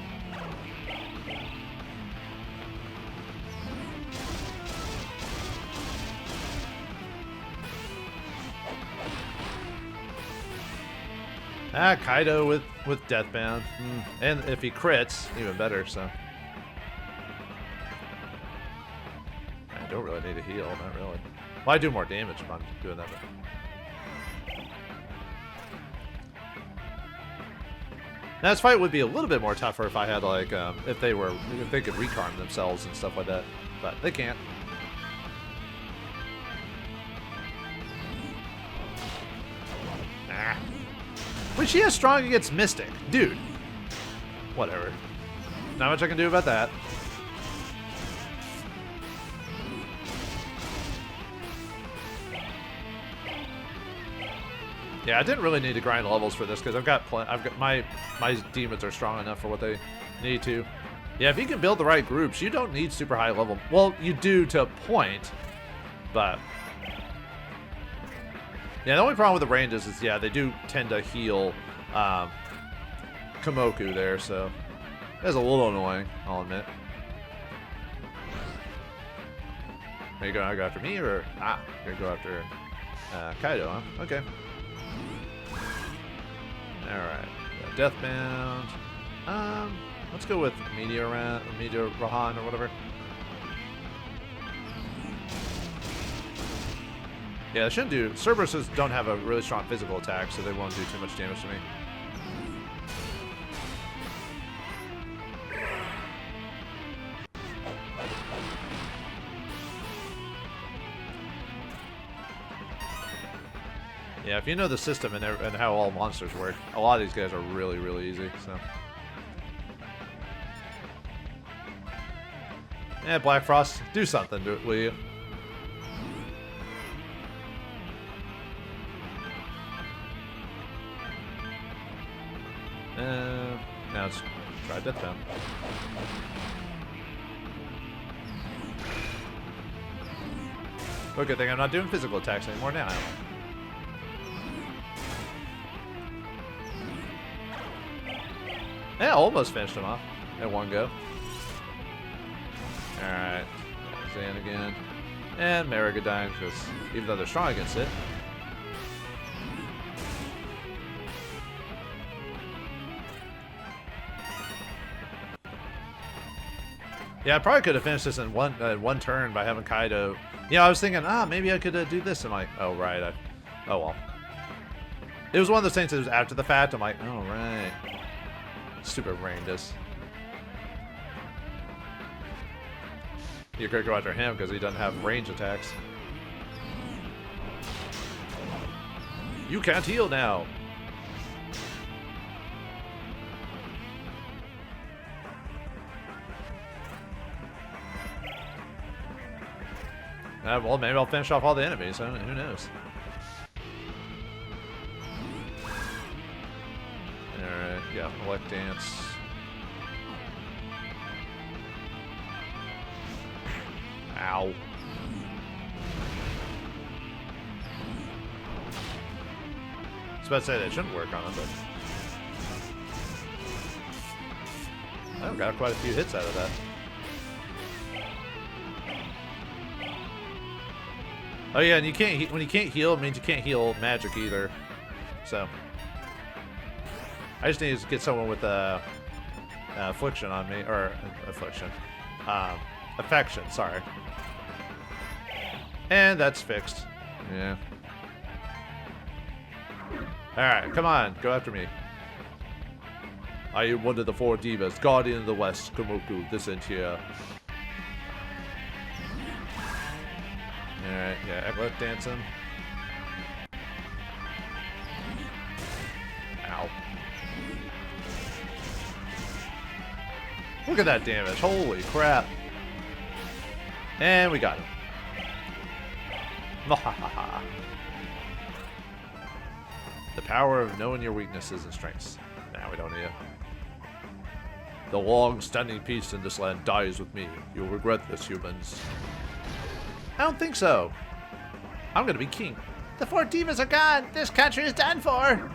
Ah, Kaido with Deathbound. And if he crits, even better, so. I don't really need a heal, not really. Well, I do more damage if I'm doing that. Now, this fight would be a little bit more tougher if I had, like, if they could recarm themselves and stuff like that. But they can't. Ah. But she is strong against Mystic. Dude. Whatever. Not much I can do about that. Yeah, I didn't really need to grind levels for this because I've got my demons are strong enough for what they need to. Yeah, if you can build the right groups, you don't need super high level. Well, you do to a point, but yeah, the only problem with the ranges is yeah, they do tend to heal Komoku there, so that's a little annoying, I'll admit. Are you gonna go after me or you're gonna go after Kaido, huh? Okay. Alright. Deathbound. Let's go with Meteor Rahan or whatever. Yeah, they shouldn't do. Cerberuses don't have a really strong physical attack, so they won't do too much damage to me. Yeah, if you know the system and how all monsters work, a lot of these guys are really, really easy, so. Yeah, Black Frost, do something, will you? Now let's try Deathbound. Well, good thing I'm not doing physical attacks anymore now. Yeah, almost finished him off at one go. Alright. Zan again. And Maragadine, because even though they're strong against it. Yeah, I probably could have finished this in one turn by having Kaido. You know, I was thinking, maybe I could do this. I'm like, oh, right. Oh, well. It was one of those things that was after the fact. I'm like, oh, right. Stupid Randus. You could go after him because he doesn't have range attacks. You can't heal now. Well, maybe I'll finish off all the enemies. Who knows? Alright, yeah, Elect Dance. Ow. I was about to say that shouldn't work on him, but I've got quite a few hits out of that. Oh yeah, and you can't when you can't heal, it means you can't heal magic either. So I just need to get someone with affliction on me, or affliction, affection. Sorry. And that's fixed. Yeah. All right, come on, go after me. I am one of the 4 divas, guardian of the West, Komoku. This end here. Alright, yeah, Egglet dancing. Ow. Look at that damage. Holy crap. And we got him. The power of knowing your weaknesses and strengths. Nah, we don't need it. The long-standing peace in this land dies with me. You'll regret this, humans. I don't think so. I'm gonna be king. The 4 divas are gone. This country is done for.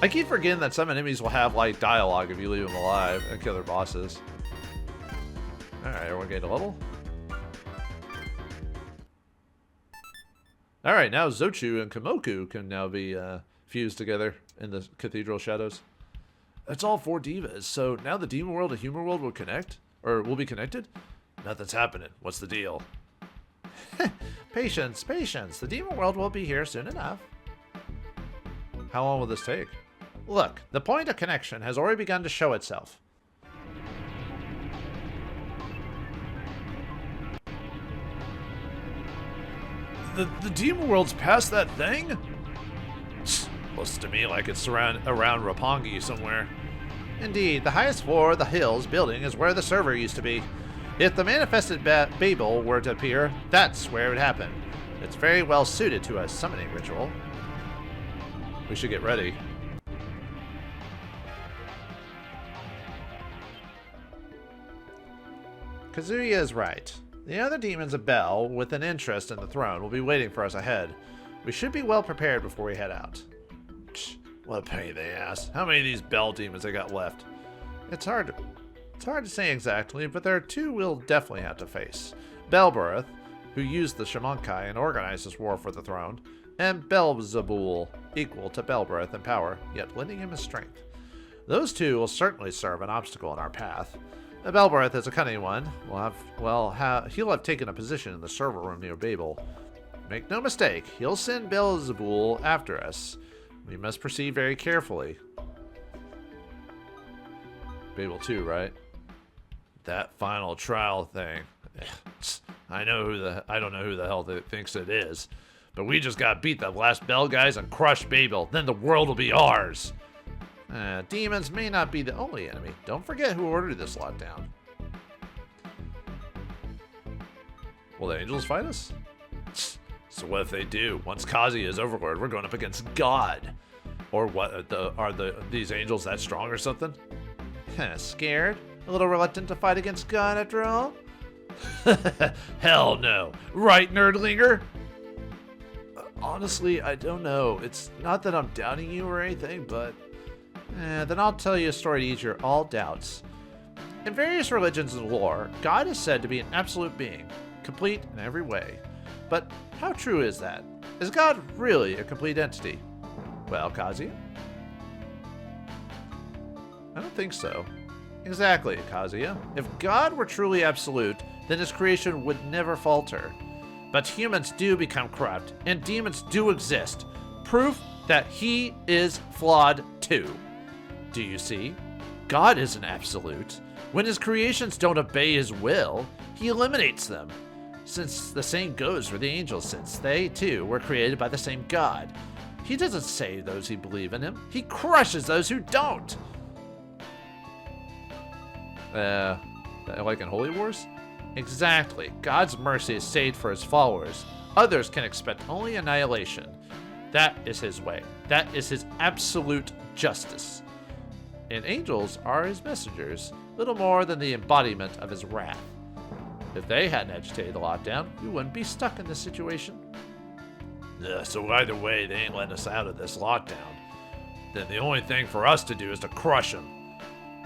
I keep forgetting that some enemies will have like dialogue if you leave them alive and kill their bosses. Alright, everyone gained a level. Alright, now Zochu and Komoku can now be fused together in the cathedral shadows. That's all 4 divas, so now the demon world and human world will connect? Or will be connected? Nothing's happening. What's the deal? Patience, patience. The demon world will be here soon enough. How long will this take? Look, the point of connection has already begun to show itself. The demon world's past that thing? Looks to me like it's around Roppongi somewhere. Indeed, the highest floor of the Hills building is where the server used to be. If the manifested Babel were to appear, that's where it would happen. It's very well suited to a summoning ritual. We should get ready. Kazuya is right. The other demons of Bel, with an interest in the throne, will be waiting for us ahead. We should be well prepared before we head out. What a pain in the ass. How many of these Bel demons they got left? It's hard to say exactly, but there are 2 we'll definitely have to face. Belbereth, who used the Shamankai and organized this war for the throne, and Belzebul, equal to Belbereth in power, yet lending him his strength. Those 2 will certainly serve an obstacle in our path. Belbereth is a cunning one. He'll have taken a position in the server room near Babel. Make no mistake, he'll send Belzebul after us. We must proceed very carefully. Babel 2, right? That final trial thing. I don't know who the hell thinks it is. But we just gotta beat the last Bel guys and crush Babel. Then the world will be ours. Demons may not be the only enemy. Don't forget who ordered this lot down. Will the angels fight us? So what if they do? Once Kazuya is overlord, we're going up against God. Or what? These angels that strong or something? Scared? A little reluctant to fight against God after all? Hell no. Right, nerdlinger? Honestly, I don't know. It's not that I'm doubting you or anything, but... Then I'll tell you a story to ease your all doubts. In various religions and lore, God is said to be an absolute being, complete in every way. But how true is that? Is God really a complete entity? Well, Kazuya? I don't think so. Exactly, Kazuya. If God were truly absolute, then his creation would never falter. But humans do become corrupt, and demons do exist. Proof that he is flawed too. Do you see? God isn't absolute. When his creations don't obey his will, he eliminates them. Since the same goes for the angels, since they too were created by the same God. He doesn't save those who believe in him. He crushes those who don't. Like in Holy Wars? Exactly. God's mercy is saved for his followers. Others can expect only annihilation. That is his way. That is his absolute justice. And angels are his messengers, little more than the embodiment of his wrath. If they hadn't agitated the lockdown, we wouldn't be stuck in this situation. So either way, they ain't letting us out of this lockdown. Then the only thing for us to do is to crush them.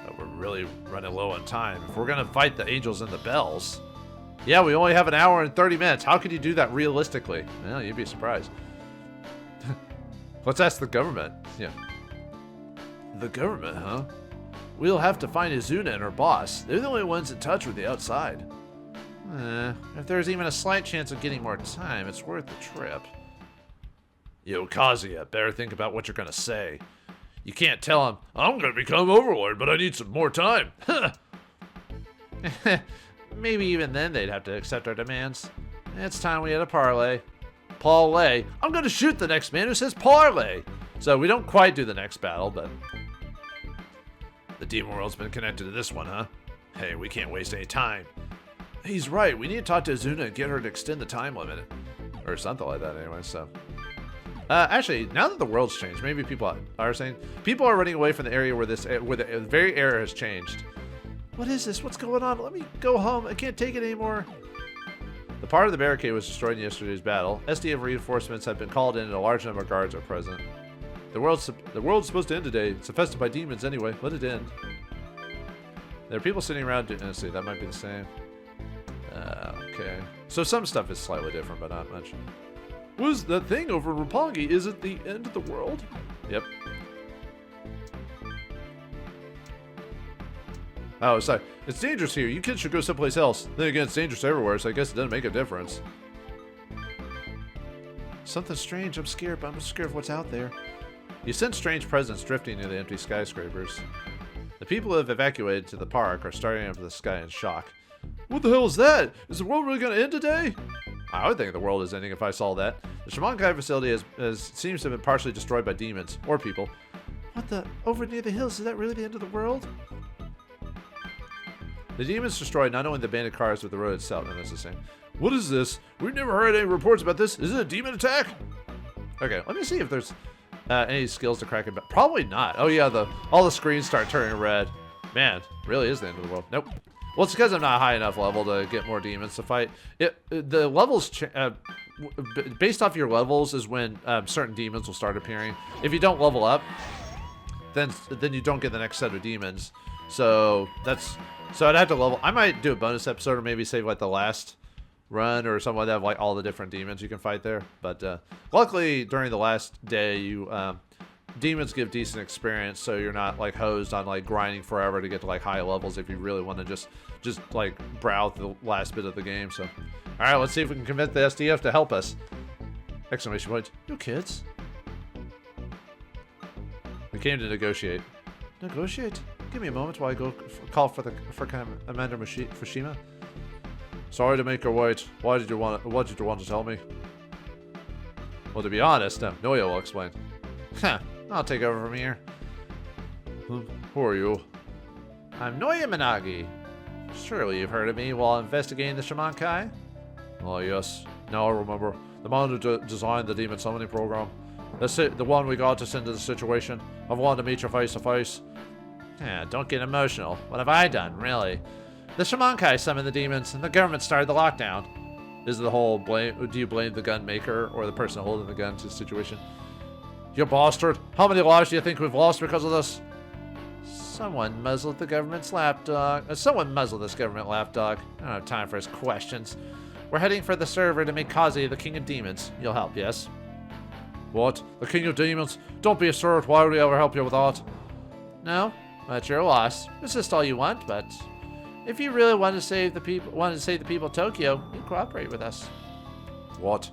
But we're really running low on time. If we're gonna fight the angels and the Bels... Yeah, we only have an hour and 30 minutes. How could you do that realistically? Well, you'd be surprised. Let's ask the government. Yeah. The government, huh? We'll have to find Izuna and her boss. They're the only ones in touch with the outside. If there's even a slight chance of getting more time, it's worth the trip. Yo, Kazuya, better think about what you're gonna say. You can't tell him, I'm gonna become Overlord, but I need some more time. Maybe even then they'd have to accept our demands. It's time we had a parlay. Parlay? I'm gonna shoot the next man who says parlay! So we don't quite do the next battle, but... The demon world's been connected to this one, huh? Hey, we can't waste any time. He's right, we need to talk to Izuna and get her to extend the time limit. Or something like that anyway, so... actually, now that the world's changed, maybe people are saying... People are running away from the area where the very area has changed. What is this? What's going on? Let me go home. I can't take it anymore. The part of the barricade was destroyed in yesterday's battle. SDF reinforcements have been called in and a large number of guards are present. The world's supposed to end today. It's infested by demons anyway. Let it end. There are people sitting around... Let's see, that might be the same. Okay. So some stuff is slightly different, but not much. Was that thing over in Roppongi? Is it the end of the world? Yep. Oh, sorry. It's dangerous here. You kids should go someplace else. Then again, it's dangerous everywhere, so I guess it doesn't make a difference. Something strange. I'm scared, but I'm scared of what's out there. You sense strange presence drifting near the empty skyscrapers. The people who have evacuated to the park are staring up at the sky in shock. What the hell is that? Is the world really going to end today? I would think the world is ending if I saw that. The Shamankai facility seems to have been partially destroyed by demons, or people. What the? Over near the hills, is that really the end of the world? The demons destroyed not only the abandoned cars, but the road itself, and that's the same. What is this? We've never heard any reports about this. Is it a demon attack? Okay, let me see if there's any skills to crack it. Probably not. Oh yeah, all the screens start turning red. Man, really is the end of the world. Nope. Well, it's because I'm not high enough level to get more demons to fight. The levels, based off your levels, is when certain demons will start appearing. If you don't level up, then you don't get the next set of demons. So I'd have to level. I might do a bonus episode or maybe save like the last run or something like that of like all the different demons you can fight there. But luckily during the last day, demons give decent experience, so you're not like hosed on like grinding forever to get to like high levels if you really want to just like browse the last bit of the game. So, all right, let's see if we can convince the SDF to help us! Exclamation point! You kids! We came to negotiate. Negotiate? Give me a moment while I go call for Commander Fushima. Sorry to make her wait. What did you want to tell me? Well, to be honest, Noya will explain. Huh. I'll take over from here. Who are you? I'm Noya Minagi. Surely you've heard of me while investigating the Shamankai? Oh, yes. Now I remember. The man who designed the demon summoning program. That's it, the one we got to send to the situation. I've wanted to meet you face to face. Yeah, don't get emotional. What have I done, really? The Shamankai summoned the demons, and the government started the lockdown. Is the whole blame? Do you blame the gun maker or the person holding the gun to the situation? You bastard! How many lives do you think we've lost because of this? Someone muzzled the government's lapdog. Someone muzzled this government lapdog. I don't have time for his questions. We're heading for the server to make Kazi the king of demons. You'll help, yes? What? The king of demons? Don't be absurd. Why would we ever help you with that? No, that's your loss. Resist all you want, but if you really want to save the people, of Tokyo, you cooperate with us. What?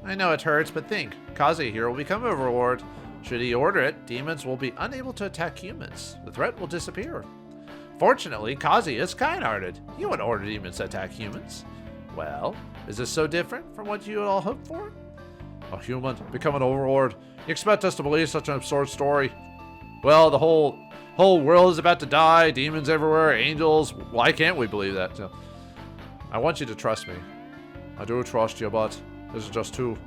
I know it hurts, but think. Kazi here will become overlord. Should he order it, demons will be unable to attack humans. The threat will disappear. Fortunately, Kazi is kind-hearted. He wouldn't order demons to attack humans. Well, is this so different from what you had all hoped for? A human become an overlord. You expect us to believe such an absurd story? Well, the whole world is about to die. Demons everywhere, angels. Why can't we believe that? So, I want you to trust me. I do trust you, but this is just too.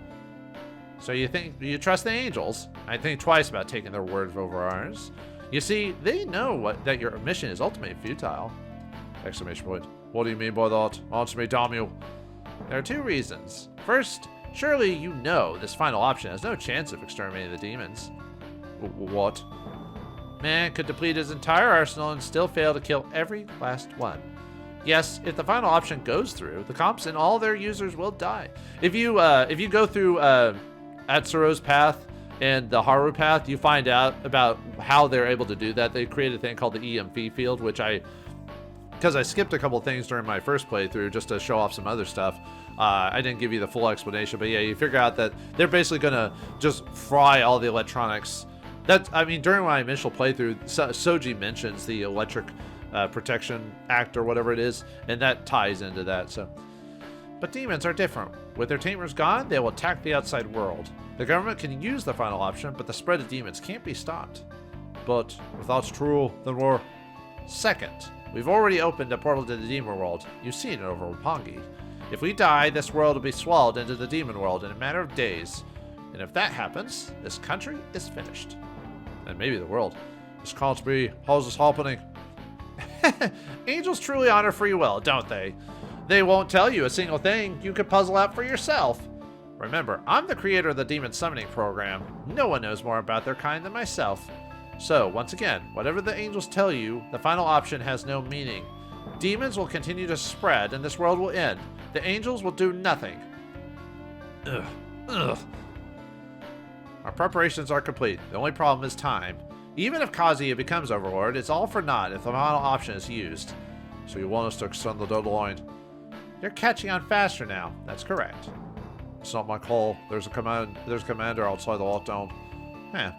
So you trust the angels? I think twice about taking their word over ours. You see, they know that your mission is ultimately futile. Exclamation point. What do you mean by that? Answer me, damn you. There are two reasons. First, surely you know this final option has no chance of exterminating the demons. What? Man could deplete his entire arsenal and still fail to kill every last one. Yes, if the final option goes through, the comps and all their users will die. If you go through Atsuro's path and the Haru path, you find out about how they're able to do that. They created a thing called the EMV field, which because I skipped a couple things during my first playthrough just to show off some other stuff. I didn't give you the full explanation, but yeah, you figure out that they're basically gonna just fry all the electronics. During my initial playthrough, Soji mentions the Electric Protection Act or whatever it is, and that ties into that. So, but demons are different. With their tamers gone, they will attack the outside world. The government can use the final option, but the spread of demons can't be stopped. But if that's true, then we're... Second, we've already opened a portal to the demon world. You've seen it over Roppongi. If we die, this world will be swallowed into the demon world in a matter of days. And if that happens, this country is finished. And maybe the world. This can't be. How's this happening? Angels truly honor free will, don't they? They won't tell you a single thing you could puzzle out for yourself. Remember, I'm the creator of the demon summoning program. No one knows more about their kind than myself. So, once again, whatever the angels tell you, the final option has no meaning. Demons will continue to spread and this world will end. The angels will do nothing. Ugh. Our preparations are complete. The only problem is time. Even if Kazuya becomes Overlord, it's all for naught if the final option is used. So you want us to extend the deadline? You're catching on faster now. That's correct. It's not my call. There's a commander outside the lockdown. Huh.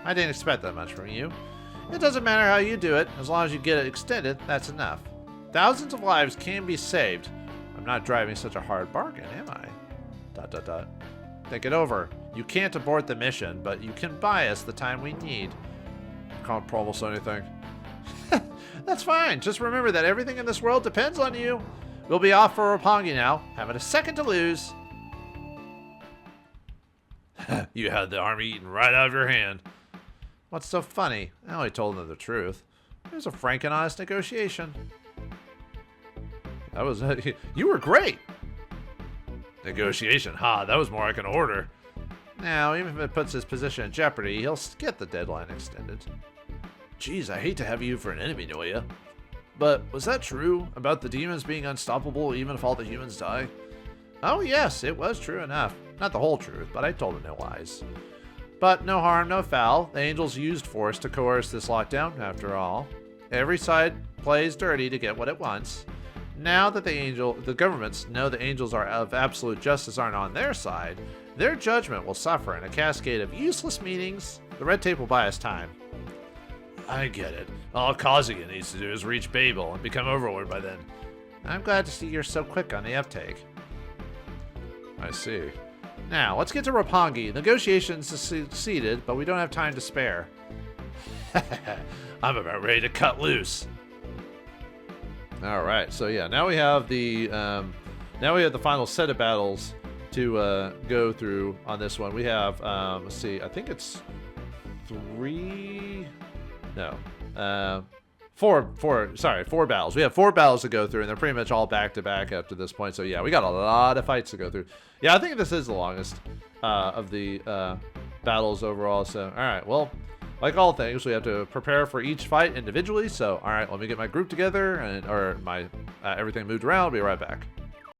I didn't expect that much from you. It doesn't matter how you do it. As long as you get it extended, that's enough. Thousands of lives can be saved. I'm not driving such a hard bargain, am I? ... Think it over. You can't abort the mission, but you can buy us the time we need. Can't promise anything. That's fine. Just remember that everything in this world depends on you. We'll be off for Roppongi now. Haven't a second to lose. You had the army eaten right out of your hand. What's so funny? I only told them the truth. It was a frank and honest negotiation. That was you were great. Negotiation, that was more like an order. Now, even if it puts his position in jeopardy, he'll get the deadline extended. Geez, I hate to have you for an enemy, Noya. But was that true about the demons being unstoppable even if all the humans die? Oh yes, it was true enough. Not the whole truth, but I told him no lies. But no harm, no foul. The angels used force to coerce this lockdown, after all. Every side plays dirty to get what it wants. Now that the governments know the angels are of absolute justice aren't on their side, their judgment will suffer in a cascade of useless meetings. The red tape will buy us time. I get it. All Kazuya needs to do is reach Babel and become Overlord by then. I'm glad to see you're so quick on the uptake. I see. Now, let's get to Roppongi. Negotiations succeeded, but we don't have time to spare. I'm about ready to cut loose. All right. So yeah, now we have the final set of battles to go through on this one. We have let's see. I think it's four battles. We have 4 battles to go through, and they're pretty much all back to back up to this point. So yeah, we got a lot of fights to go through. Yeah, I think this is the longest of the battles overall. So all right, well, like all things, we have to prepare for each fight individually. So all right, let me get my group together and my everything moved around. I'll be right back.